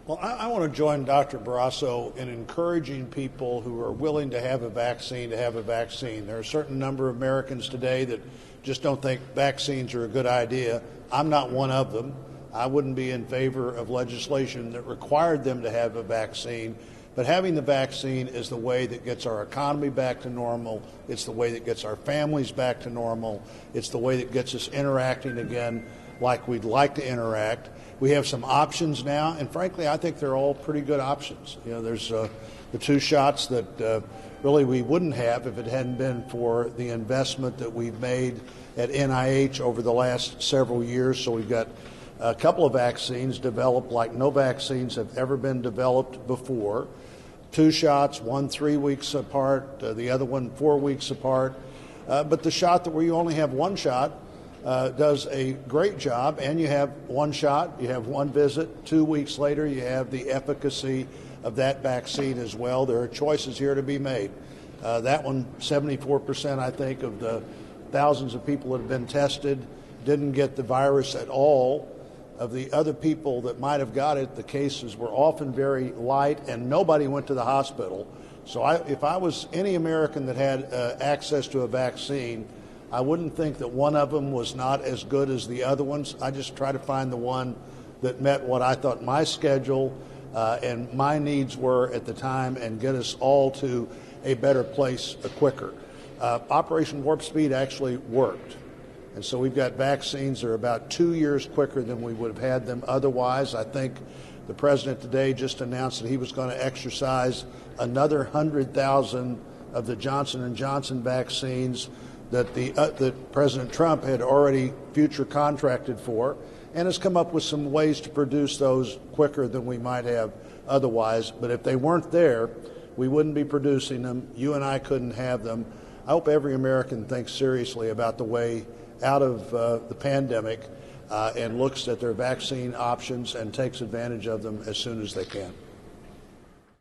Well, I want to join Dr. Barrasso in encouraging people who are willing to have a vaccine to have a vaccine. There are a certain number of Americans today that just don't think vaccines are a good idea. I'm not one of them. I wouldn't be in favor of legislation that required them to have a vaccine. But having the vaccine is the way that gets our economy back to normal. It's the way that gets our families back to normal. It's the way that gets us interacting again like we'd like to interact. We have some options now, and frankly, I think they're all pretty good options. You know, there's the 2 shots that really we wouldn't have if it hadn't been for the investment that we've made at NIH over the last several years. So we've got a couple of vaccines developed like no vaccines have ever been developed before. 2 shots, one 3 weeks apart, the other one 4 weeks apart. But the shot that where you only have 1 shot does a great job, and you have 1 shot, you have 1 visit. 2 weeks later, you have the efficacy of that vaccine as well. There are choices here to be made. That one, 74%, I think, of the thousands of people that have been tested didn't get the virus at all. Of the other people that might have got it, the cases were often very light, and nobody went to the hospital. So if I was any American that had access to a vaccine, I wouldn't think that one of them was not as good as the other ones. I just try to find the one that met what I thought my schedule and my needs were at the time and get us all to a better place quicker. Operation Warp Speed actually worked. And so we've got vaccines that are about 2 years quicker than we would have had them otherwise. I think the president today just announced that he was going to exercise another 100,000 of the Johnson & Johnson vaccines that President Trump had already future contracted for, and has come up with some ways to produce those quicker than we might have otherwise. But if they weren't there, we wouldn't be producing them. You and I couldn't have them. I hope every American thinks seriously about the way out of the pandemic and looks at their vaccine options and takes advantage of them as soon as they can.